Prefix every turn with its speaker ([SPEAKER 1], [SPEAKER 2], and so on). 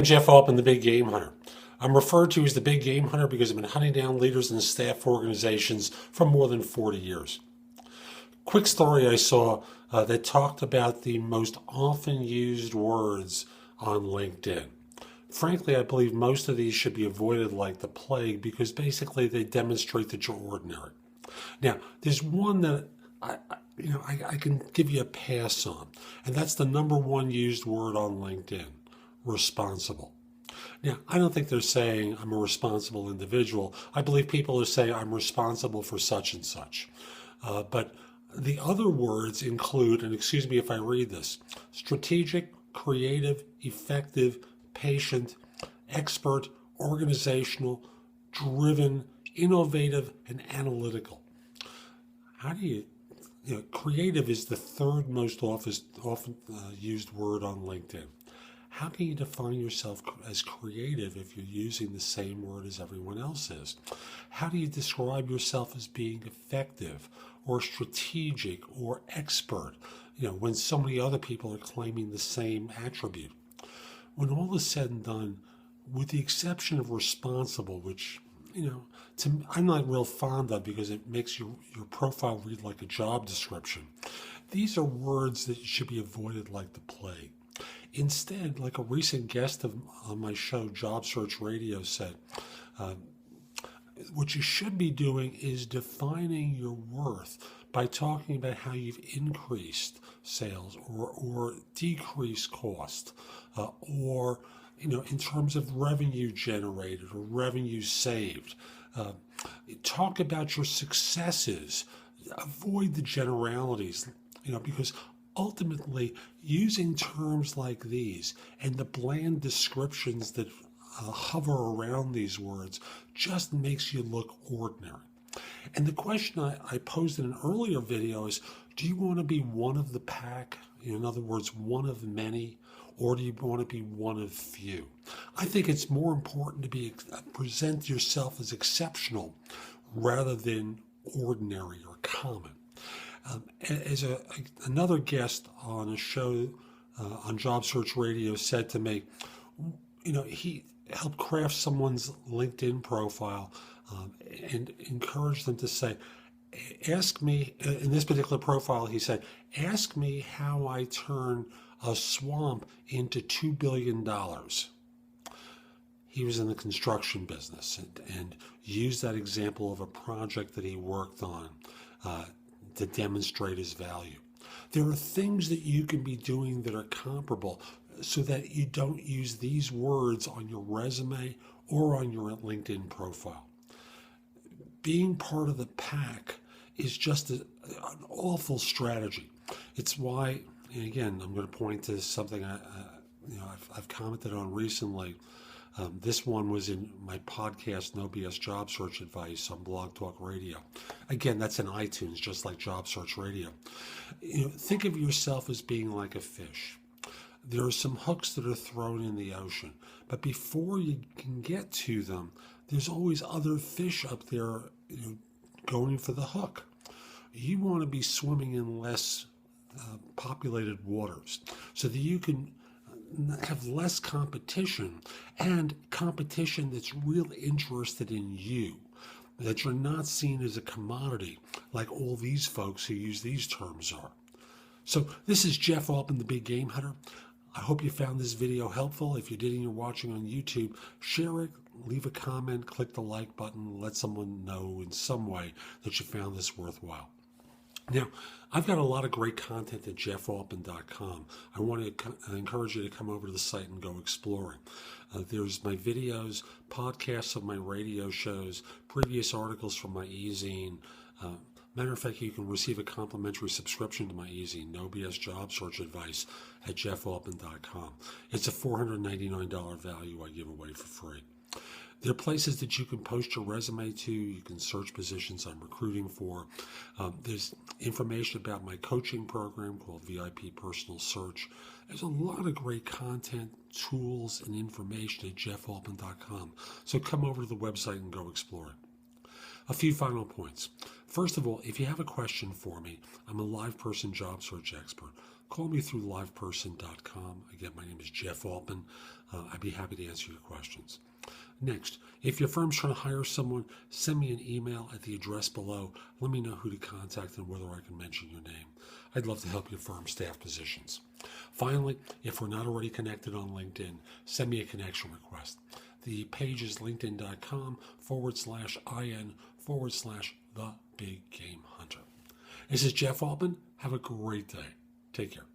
[SPEAKER 1] Jeff Altman, the Big Game Hunter. I'm referred to as the Big Game Hunter because I've been hunting down leaders and staff organizations for more than 40 years. Quick story I saw that talked about the most often used words on LinkedIn. Frankly, I believe most of these should be avoided like the plague because basically they demonstrate that you're ordinary. Now, there's one that I can give you a pass on, and that's the number one used word on LinkedIn, responsible. Now, I don't think they're saying I'm a responsible individual. I believe people are saying I'm responsible for such and such. But the other words include, and excuse me if I read this, strategic, creative, effective, patient, expert, organizational, driven, innovative, and analytical. How do you creative is the third most often used word on LinkedIn. How can you define yourself as creative if you're using the same word as everyone else is? How do you describe yourself as being effective or strategic or expert, when so many other people are claiming the same attribute? When all is said and done, with the exception of responsible, which, I'm not real fond of because it makes your profile read like a job description, these are words that should be avoided like the plague. Instead, like a recent guest on my show, Job Search Radio, said, what you should be doing is defining your worth by talking about how you've increased sales or decreased cost, or in terms of revenue generated or revenue saved. Talk about your successes. Avoid the generalities, because ultimately using terms like these and the bland descriptions that hover around these words just makes you look ordinary. And the question I posed in an earlier video is, do you want to be one of the pack? In other words, one of many, or do you want to be one of few? I think it's more important to present yourself as exceptional rather than ordinary or common. As another guest on a show on Job Search Radio said to me, he helped craft someone's LinkedIn profile and encouraged them to say, ask me, in this particular profile, he said, ask me how I turn a swamp into $2 billion. He was in the construction business and used that example of a project that he worked on to demonstrate his value. There are things that you can be doing that are comparable so that you don't use these words on your resume or on your LinkedIn profile. Being part of the pack is just an awful strategy. It's why, and again, I'm going to point to something I've commented on recently. This one was in my podcast, No BS Job Search Advice on Blog Talk Radio. Again, that's in iTunes, just like Job Search Radio. Think of yourself as being like a fish. There are some hooks that are thrown in the ocean, but before you can get to them, there's always other fish up there, going for the hook. You want to be swimming in less populated waters so that you can have less competition, and competition that's really interested in you, that you're not seen as a commodity like all these folks who use these terms are. So this is Jeff Altman, the Big Game Hunter. I hope you found this video helpful. If you did and you're watching on YouTube, share it, leave a comment, click the like button, let someone know in some way that you found this worthwhile. Now, I've got a lot of great content at JeffAltman.com. I want to encourage you to come over to the site and go exploring. There's my videos, podcasts of my radio shows, previous articles from my e-zine. Matter of fact, you can receive a complimentary subscription to my e-zine, No BS Job Search Advice, at JeffAltman.com. It's a $499 value I give away for free. There are places that you can post your resume to. You can search positions I'm recruiting for. There's information about my coaching program called VIP Personal Search. There's a lot of great content, tools, and information at JeffAltman.com. So come over to the website and go explore it. A few final points. First of all, if you have a question for me, I'm a live person job search expert. call me through liveperson.com. Again, my name is Jeff Altman. I'd be happy to answer your questions. Next, if your firm's trying to hire someone, send me an email at the address below. Let me know who to contact and whether I can mention your name. I'd love to help your firm staff positions. Finally, if we're not already connected on LinkedIn, send me a connection request. The page is linkedin.com/in/the big game hunter. This is Jeff Altman. Have a great day. Take care.